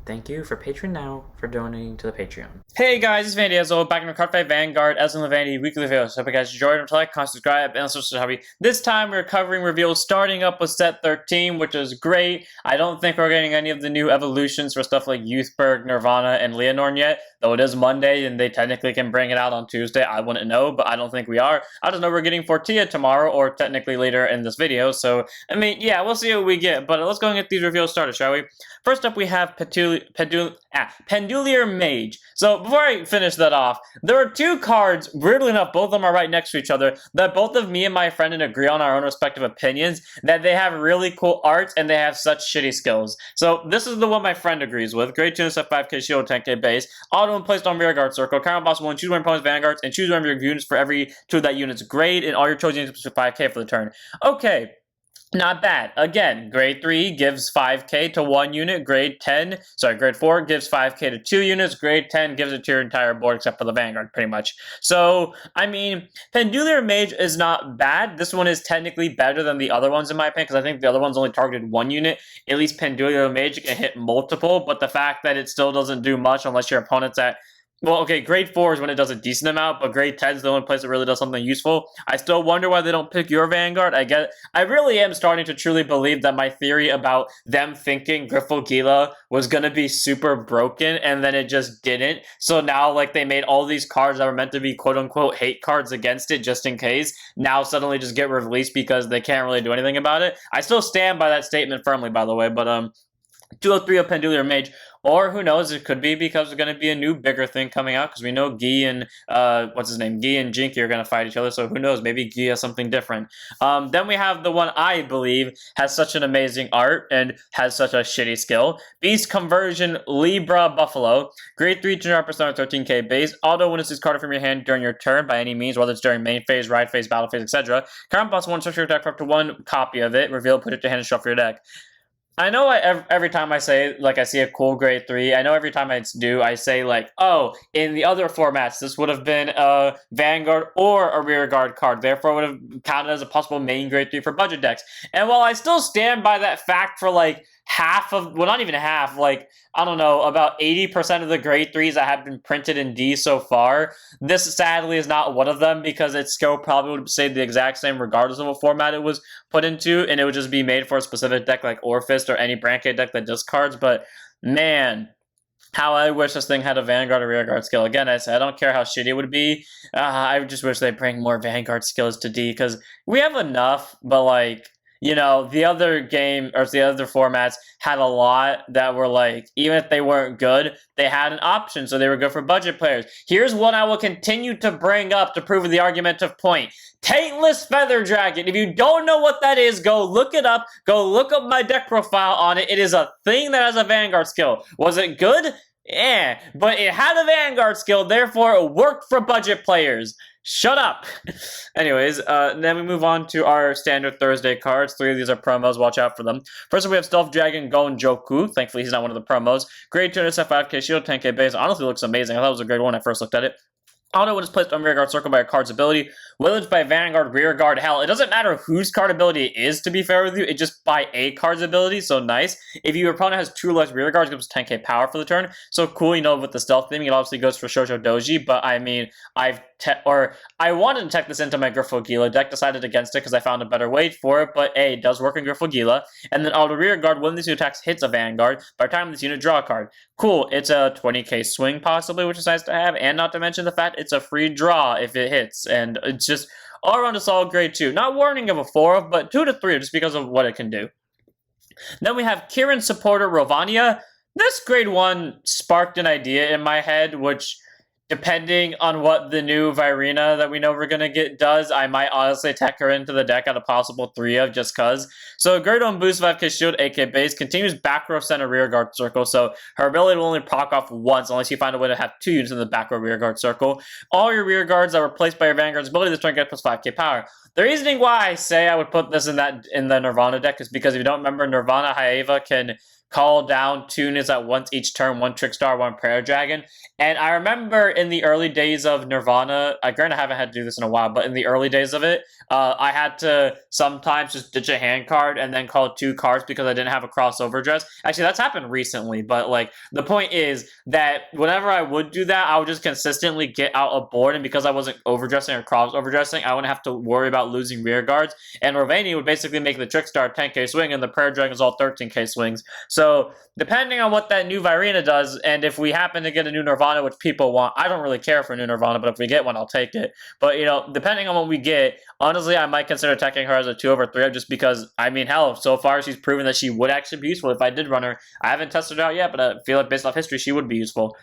Thank you for Patreon now for donating to the Patreon. Hey guys, it's Vanity Ezel, back in the Card Fight Vanguard, Ezel and the Vanity weekly videos. Hope you guys enjoyed them. Like, comment, subscribe, and also to hobby. This time we're covering reveals starting up with set 13, which is great. I don't think we're getting any of the new evolutions for stuff like Youthberg, Nirvana, and Leonorn yet, though it is Monday and they technically can bring it out on Tuesday. I wouldn't know, but I don't think we are. I just know we're getting Fortia tomorrow, or technically later in this video, so, I mean, yeah, we'll see what we get, but let's go and get these reveals started, shall we? First up, we have Pendulier Mage. So before I finish that off, there are two cards, weirdly enough, both of them are right next to each other, that both of me and my friend agree on our own respective opinions, that they have really cool arts and they have such shitty skills. So this is the one my friend agrees with. Grade 2 SF 5k shield 10k base. Auto when placed on rearguard circle. Current boss 1, choose one opponent's vanguards, and choose one of your units for every 2 of that unit's grade, and all your chosen units for 5k for the turn. Okay. Not bad. Again, grade 3 gives 5k to 1 unit, grade 4 gives 5k to 2 units, grade 10 gives it to your entire board except for the Vanguard, pretty much. So, I mean, Pendulier Mage is not bad. This one is technically better than the other ones in my opinion, because I think the other ones only targeted 1 unit. At least Pendulier Mage can hit multiple, but the fact that it still doesn't do much unless your opponent's at... Well, okay, grade 4 is when it does a decent amount, but grade 10 is the only place that really does something useful. I still wonder why they don't pick your Vanguard. I really am starting to truly believe that my theory about them thinking Griffle was going to be super broken, and then it just didn't. So now, like, they made all these cards that were meant to be quote-unquote hate cards against it just in case, now suddenly just get released because they can't really do anything about it. I still stand by that statement firmly, by the way, but, 203 of Pendulier Mage, or who knows, it could be because there's going to be a new bigger thing coming out, because we know Guy and, Guy and Jinky are going to fight each other, so who knows, maybe Guy has something different. Then we have the one I believe has such an amazing art and has such a shitty skill. Beast Conversion Libra Buffalo, grade 3, 200% 13k base, auto when it's this card from your hand during your turn by any means, whether it's during main phase, ride phase, battle phase, etc. Current boss 1, search your deck for up to 1 copy of it, reveal, put it to hand, and shuffle your deck. I know every time I say, like, I see a cool grade 3, I know every time I do, I say, like, oh, in the other formats, this would have been a Vanguard or a Rearguard card, therefore it would have counted as a possible main grade 3 for budget decks. And while I still stand by that fact for, like, half of, well, not even half, like, I don't know, about 80% of the grade 3s that have been printed in D so far, this sadly is not one of them, because its skill probably would say the exact same regardless of what format it was put into, and it would just be made for a specific deck like Orphist or any Brancade deck that discards. But man, how I wish this thing had a Vanguard or Rearguard skill. Again, I don't care how shitty it would be. I just wish they bring more Vanguard skills to D, because we have enough, but, like, you know, the other game, or the other formats had a lot that were, like, even if they weren't good, they had an option, so they were good for budget players. Here's one I will continue to bring up to prove the argumentative point. Taintless Feather Dragon. If you don't know what that is, go look it up. Go look up my deck profile on it. It is a thing that has a Vanguard skill. Was it good? Yeah, but it had a Vanguard skill, therefore it worked for budget players. Shut up! Anyways, then we move on to our standard Thursday cards. 3 of these are promos, watch out for them. First up, we have Stealth Dragon Gonjoku. Thankfully, he's not one of the promos. Grade 2 SF 5k shield, 10k base. Honestly, looks amazing. I thought it was a grade 1 when I first looked at it. Auto when it's placed on rearguard circle by a card's ability, whether it's by Vanguard, Rearguard, hell, it doesn't matter whose card ability it is, to be fair with you, it's just by a card's ability, so nice. If your opponent has 2 or less Rearguards, it gives 10k power for the turn, so cool, you know, with the stealth theming, it obviously goes for Shoujo Doji, but I mean, I wanted to tech this into my Griffle deck, decided against it because I found a better way for it, but A, it does work in Griffle, and then auto Rearguard, when this unit attacks hits a Vanguard, by the time this unit draw a card. Cool, it's a 20k swing possibly, which is nice to have, and not to mention the fact it's a free draw if it hits, and it's just all around a solid grade 2. Not warning of a 4 of, but 2 to 3 just because of what it can do. Then we have Kirin Supporter Rovania. This grade 1 sparked an idea in my head, which, depending on what the new Virina that we know we're going to get does, I might honestly tech her into the deck at a possible 3 of, just cuz. So grade 1 boost 5k shield, 8k base, continues back row center rearguard circle, so her ability will only proc off once unless you find a way to have 2 units in the back row rearguard circle. All your rearguards that were placed by your Vanguard's ability this turn get plus 5k power. The reasoning why I say I would put this in the Nirvana deck is because if you don't remember, Nirvana Haeva can call down 2 units at once each turn, 1 Trickstar, 1 Prayer Dragon. And I remember in the early days of Nirvana, granted I haven't had to do this in a while, but in the early days of it, I had to sometimes just ditch a hand card and then call 2 cards because I didn't have a crossover dress. Actually, that's happened recently, but like the point is that whenever I would do that, I would just consistently get out a board, and because I wasn't overdressing or cross overdressing, I wouldn't have to worry about losing rear guards. And Vanity would basically make the Trickstar 10k swing, and the Prayer Dragon's all 13k swings. So depending on what that new Virena does, and if we happen to get a new Nirvana, which people want, I don't really care for a new Nirvana, but if we get one, I'll take it. But you know, depending on what we get, honestly, I might consider attacking her as a 2/3 just because, I mean, hell, so far she's proven that she would actually be useful if I did run her. I haven't tested her out yet, but I feel like based off history, she would be useful.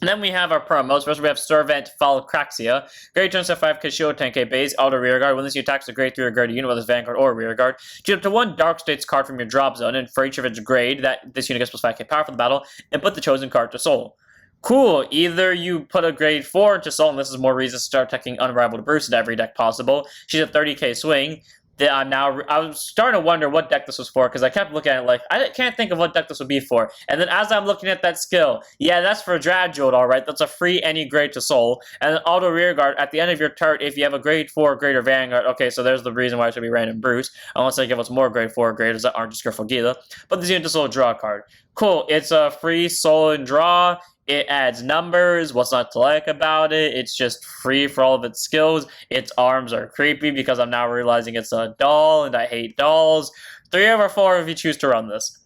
And then we have our promos. First, we have Servant Falcraxia. Grade turn set 5k shield, 10k base, auto rear guard. When this unit attacks a grade 3 or greater unit, whether it's Vanguard or rear guard, choose up to 1 Dark States card from your drop zone, and for each of its grade, that this unit gets plus 5k power for the battle, and put the chosen card to soul. Cool. Either you put a grade 4 into soul, and this is more reasons to start attacking Unrivaled Bruce in every deck possible. She's a 30k swing. I was starting to wonder what deck this was for, because I kept looking at it like, I can't think of what deck this would be for. And then as I'm looking at that skill, yeah, that's for Dragold, alright, that's a free any grade to soul. And then auto rear guard, at the end of your turn, if you have a grade 4 or greater Vanguard, okay, so there's the reason why it should be random Bruce, unless they give us more grade 4 or graders that aren't just Griffle Gila. But this unit to soul draw a card. Cool, it's a free soul and draw. It adds numbers. What's not to like about it? It's just free for all of its skills. Its arms are creepy because I'm now realizing it's a doll, and I hate dolls. 3/4 if you choose to run this.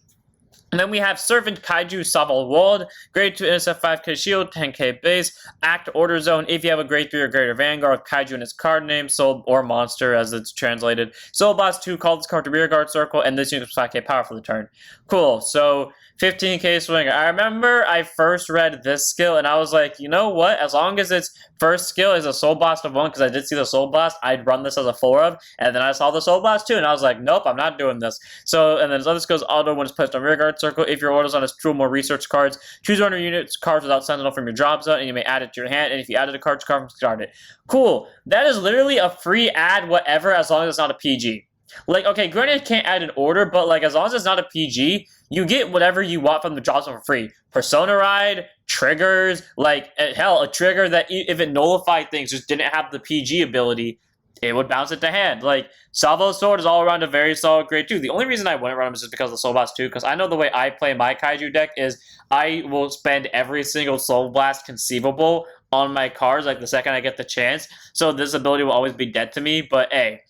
And then we have Servant Kaiju Saval Wald, grade 2 intercept 5k shield, 10k base, act order zone. If you have a grade 3 or greater Vanguard, Kaiju in its card name, soul or monster as it's translated. Soul Boss 2, call this card to rear guard circle, and this unit gets 5k power for the turn. Cool, so 15k swinger. I remember I first read this skill and I was like, you know what? As long as its first skill is a Soul Blast of 1, because I did see the Soul Blast, I'd run this as a 4 of, and then I saw the Soul Blast 2, and I was like, nope, I'm not doing this. So, and then this other skill is auto when it's placed on rear guard circle. If your order's on its 2 or more research cards, choose one of your units cards without Sentinel from your drop zone, and you may add it to your hand, and if you added a card to card, discard it. Cool. That is literally a free add whatever as long as it's not a PG. Like, okay, granted it can't add an order, but like as long as it's not a PG, you get whatever you want from the drop zone for free. Persona Ride, triggers, like, hell, a trigger that if it nullified things just didn't have the PG ability, it would bounce it to hand. Like, Salvo Sword is all around a very solid grade 2. The only reason I wouldn't run him is just because of the Soul Blast 2, because I know the way I play my Kaiju deck is I will spend every single Soul Blast conceivable on my cards, like the second I get the chance. So this ability will always be dead to me, but hey,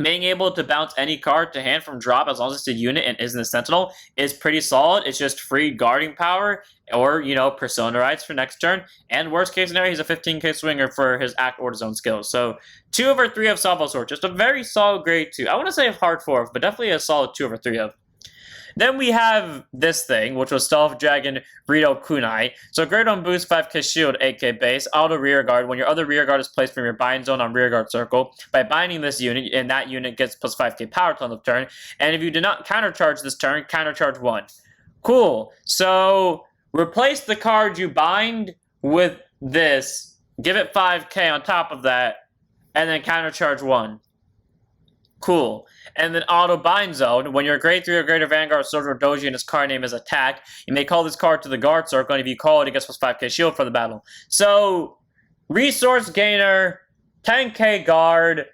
being able to bounce any card to hand from drop as long as it's a unit and isn't a Sentinel is pretty solid. It's just free guarding power or, you know, Persona Rides for next turn. And worst case scenario, he's a 15k swinger for his Act Order Zone skills. So 2/3 of Salvo Sword, just a very solid grade 2. I want to say hard 4 of, but definitely a solid 2/3 of. Then we have this thing, which was Stealth Dragon Rito Kunai. So grade 1 boost, 5k shield, 8k base, auto rear guard. When your other rear guard is placed from your bind zone on rear guard circle, by binding this unit, and that unit gets plus 5k power till the turn. And if you do not countercharge this turn, countercharge 1. Cool. So replace the card you bind with this, give it 5k on top of that, and then countercharge 1. Cool. And then auto bind zone. When your grade 3 or greater Vanguard Soldier or Doji and its card name is attack, you may call this card to the guard circle, and if you call it, it gets plus 5k shield for the battle. So, resource gainer, 10k guard.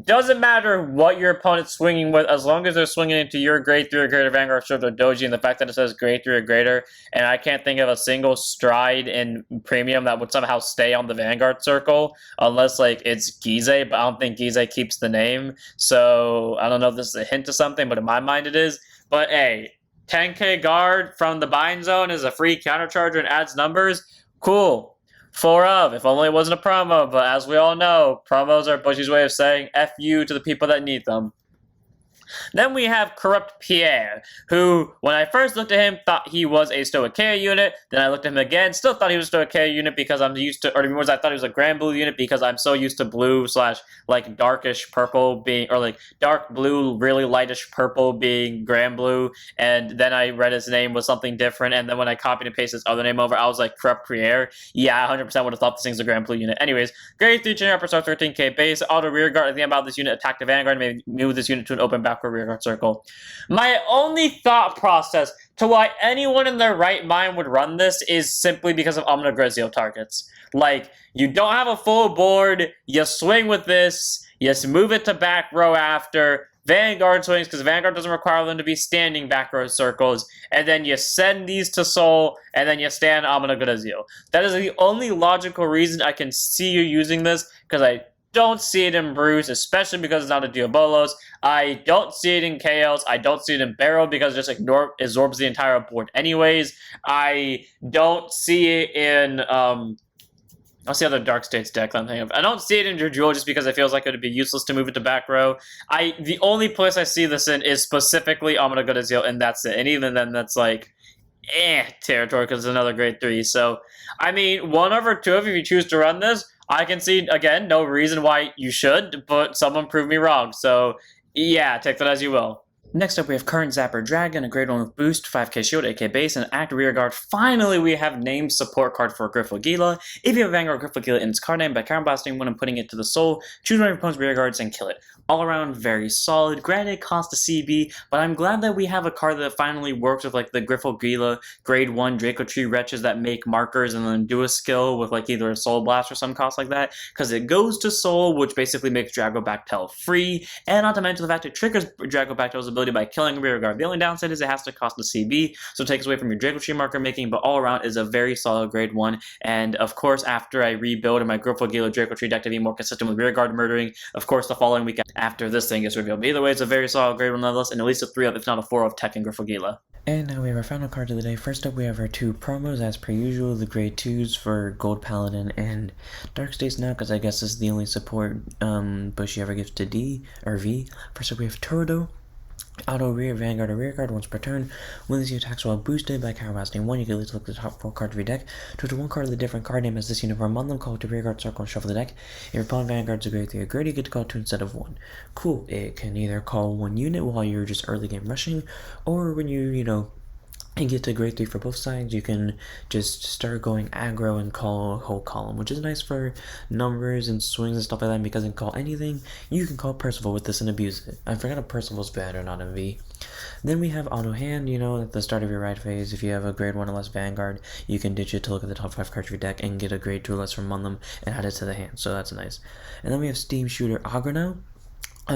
Doesn't matter what your opponent's swinging with, as long as they're swinging into your grade 3 or greater Vanguard Soldier or Doji, and the fact that it says grade 3 or greater, and I can't think of a single stride in premium that would somehow stay on the Vanguard circle, unless like it's Gize, but I don't think Gize keeps the name, so I don't know if this is a hint to something, but in my mind it is. But hey, 10k guard from the bind zone is a free countercharger and adds numbers. Cool. 4 of, if only it wasn't a promo, but as we all know, promos are Bushy's way of saying F you to the people that need them. Then we have Corrupt Pierre, who, when I first looked at him, thought he was a Stoicheia unit. Then I looked at him again, still thought he was a Stoicheia unit because I'm used to, or I thought he was a Grand Blue unit because I'm so used to blue / like darkish purple being, or like dark blue, really lightish purple being Grand Blue. And then I read his name was something different. And then when I copied and pasted his other name over, I was like, Corrupt Pierre. Yeah, I 100% would have thought this thing's a Grand Blue unit. Anyways, grade 3 generic star 13k base, auto rear guard. At the end about this unit, attack the Vanguard, and may move this unit to an open back backward rearguard circle. My only thought process to why anyone in their right mind would run this is simply because of Omni Grezio targets. Like, you don't have a full board, you swing with this, you just move it to back row after, Vanguard swings because Vanguard doesn't require them to be standing back row circles, and then you send these to Soul, and then you stand Omni Grezio. That is the only logical reason I can see you using this, because I don't see it in Bruce, especially because it's not a Diabolos. I don't see it in Chaos. I don't see it in Barrel because it just absorbs the entire board anyways. I don't see it in what's the other Dark States deck I'm thinking of? I don't see it in Jewel just because it feels like it would be useless to move it to back row. The only place I see this in is specifically Omni Grezio, and that's it. And even then, that's like territory because it's another grade 3. So, I mean, one over two of you, if you choose to run this, I can see, again, no reason why you should, but someone proved me wrong. So, yeah, take that as you will. Next up, we have Current Zapper Dragon, a grade 1 with boost, 5k shield, 8k base, and act rearguard. Finally, we have named support card for Griffogila. If you have Vanguard Griffogila in its card name, by counterblasting one and putting it to the soul, choose one of your opponent's rearguards and kill it. All around, very solid. Granted, it costs a CB, but I'm glad that we have a card that finally works with like the Griffogila grade 1 Draco Tree Wretches that make markers and then do a skill with like either a Soul Blast or some cost like that, because it goes to Soul, which basically makes Drago Bactel free, and not to mention the fact it triggers Drago Bactel's ability by killing a rearguard. The only downside is it has to cost a CB, so it takes away from your Draco Tree marker making, but all around is a very solid grade 1, and of course after I rebuild and my Griffogila Draco Tree deck to be more consistent with rearguard murdering, of course the following week after this thing gets revealed. But either way, it's a very solid grade 1 nonetheless, and at least a 3 of, if not a 4 of Tech and Griffogila. And now we have our final card of the day. First up, we have our two promos, as per usual, the grade 2s for Gold Paladin and Dark States now, because I guess this is the only support Bushy ever gives to D or V. First up, we have Torodo. Auto rear, Vanguard, or rearguard once per turn. When these attacks while boosted by counterblasting 1, you can at least look at the top 4 cards of your deck. Choose one card of the different card name as this uniform on them, call it to rearguard circle and shuffle the deck. If your opponent Vanguard's a grade 3 or greater, you get to call 2 instead of 1. Cool. It can either call 1 unit while you're just early game rushing, or when and get to grade 3 for both sides, you can just start going aggro and call a whole column, which is nice for numbers and swings and stuff like that, because you can call anything. You can call Percival with this and abuse it. I forgot if Percival's bad or not in V. Then we have Auto Hand, at the start of your ride phase, if you have a grade 1 or less Vanguard, you can ditch it to look at the top 5 cards of your deck and get a grade 2 or less from them and add it to the hand, so that's nice. And then we have Steam Shooter Agra now.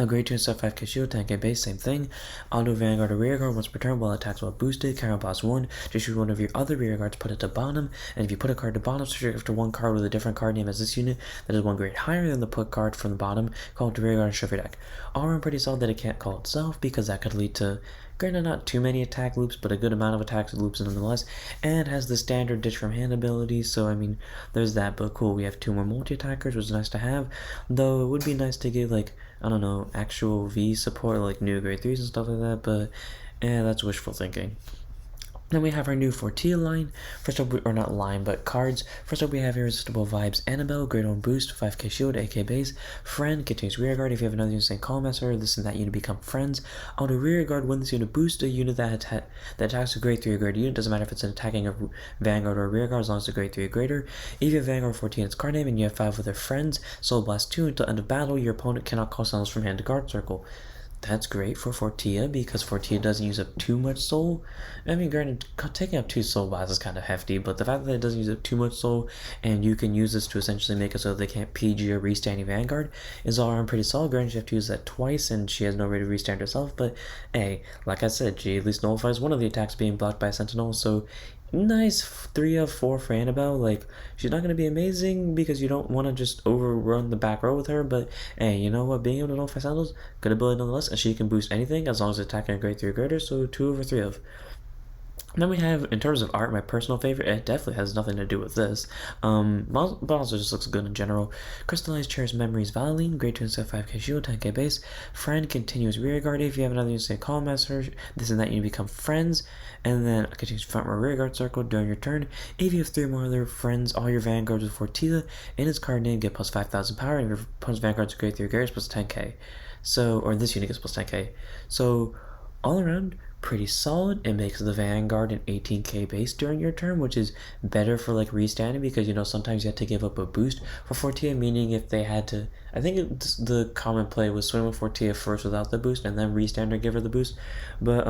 Grade 2 and sub 5k shield, 10k base, same thing. Auto Vanguard or rearguard once per turn while attacks while boosted. Counterblast 1, just shoot one of your other rearguards, put it to bottom, and if you put a card to bottom, search after one card with a different card name as this unit that is one grade higher than the put card from the bottom, call it to rearguard and shuffle your deck. All around pretty solid that it can't call itself, because that could lead to, granted not too many attack loops, but a good amount of attack loops nonetheless, and has the standard ditch from hand ability, so I mean, there's that, but cool, we have 2 more multi-attackers, which is nice to have, though it would be nice to get, like, I don't know, actual V support, like new grade 3s and stuff like that, but that's wishful thinking. Then we have our new Fortia line. First up, or not line, but cards. First up, we have Irresistible Vibes Annabelle, grade 1 boost, 5k shield, 8k base. Friend, continues rearguard. If you have another unit, say Call Master, this and that unit become friends. Auto rearguard, when this unit boosts a unit that attacks a grade 3 or greater unit, doesn't matter if it's an attacking a Vanguard or a rearguard, as long as it's a grade 3 or greater. If you have Vanguard 14 its card name and you have 5 other friends, Soul Blast 2 until end of battle, your opponent cannot call sounds from hand to guard circle. That's great for Fortia, because Fortia doesn't use up too much soul. I mean, granted, taking up 2 soul blasts is kind of hefty, but the fact that it doesn't use up too much soul, and you can use this to essentially make it so they can't PG or restand your Vanguard, is all around pretty solid. Granted, you have to use that twice, and she has no way to restand herself, but hey, like I said, she at least nullifies one of the attacks being blocked by a Sentinel, so nice 3 of 4 for Annabelle. Like, she's not going to be amazing because you don't want to just overrun the back row with her, but hey, you know what, being able to nullify Sentinels, good ability nonetheless, and she can boost anything as long as it's attacking a grade 3 or greater, so 2 over 3 of. Then we have, in terms of art, my personal favorite, it definitely has nothing to do with this, but also just looks good in general. Crystallized Cherished Memories Valine, grade 2 instead of 5k shield, 10k base. Friend, continues rearguard. If you have another unit, say Call Master, this and that, you become friends, and then continues front row rearguard circle during your turn. If you have 3 more other friends, all your Vanguards with Fortila in its card name get plus 5,000 power, and if your opponent's Vanguards are grade 3 or greater, plus 10k. So, or this unit gets plus 10k. So, all around, pretty solid. It makes the Vanguard an 18k base during your turn, which is better for like restanding, because you know sometimes you have to give up a boost for Fortia, meaning if they had to, I think the common play was swing with Fortia first without the boost and then restand or give her the boost. But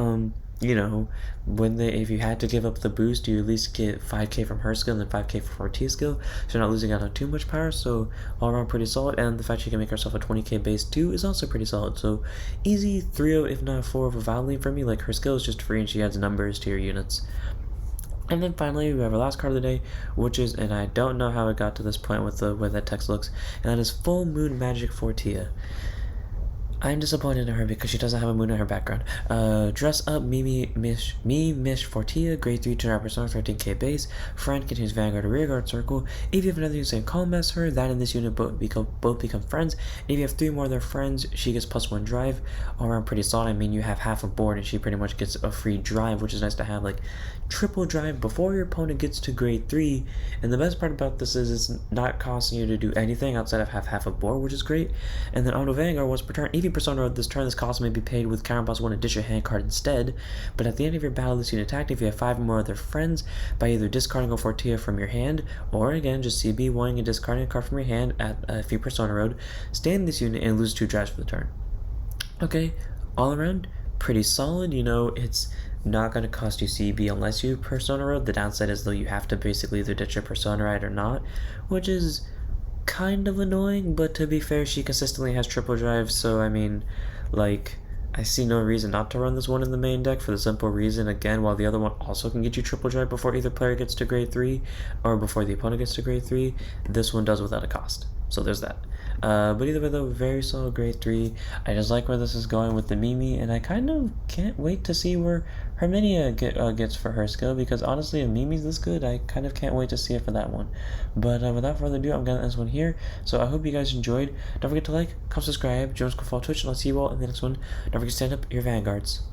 you know, if you had to give up the boost, you at least get 5k from her skill and then 5k for Fortia's skill, so you're not losing out on too much power. So all around pretty solid, and the fact she can make herself a 20k base too is also pretty solid. So easy 3-0 if not 4 over Valene for me. Like, her skill is just free and she adds numbers to your units. And then finally, we have our last card of the day, which is, and I don't know how it got to this point with the way that text looks, and that is Full Moon Magic Fortia. I'm disappointed in her because she doesn't have a moon in her background. Dress up Mish Fortia, grade 3 general persona, 13k base. Friend contains Vanguard or Rearguard circle. If you have another same column as her, that and this unit both become friends. And if you have 3 more of their friends, she gets +1 drive. All around pretty solid. I mean, you have half a board and she pretty much gets a free drive, which is nice to have, like triple drive before your opponent gets to grade 3. And the best part about this is it's not costing you to do anything outside of half a board, which is great. And then Auto Vanguard once per turn. If you persona this turn, this cost may be paid with counter +1 and ditch your hand card instead. But at the end of your battle, this unit attacked if you have 5 or more of their friends by either discarding a Fortia from your hand, or again just CB wanting and discarding a card from your hand at if you persona road, stay in this unit and lose 2 drives for the turn. Okay, all around pretty solid. You know, it's not going to cost you CB unless you persona road. The downside is though you have to basically either ditch your persona ride or not, which is kind of annoying, but to be fair, she consistently has triple drive, so I mean, like, I see no reason not to run this one in the main deck for the simple reason, again, while the other one also can get you triple drive before either player gets to grade 3 or before the opponent gets to grade 3, this one does without a cost. So there's that. But either way though, very solid grade 3. I just like where this is going with the Mimi, and I kind of can't wait to see where Herminia gets for her skill, because honestly, if Mimi's this good, I kind of can't wait to see it for that one. But without further ado, I'm gonna end this one here. So I hope you guys enjoyed. Don't forget to like, comment, subscribe, join us on Twitch, and I'll see you all in the next one. Don't forget to stand up your Vanguards.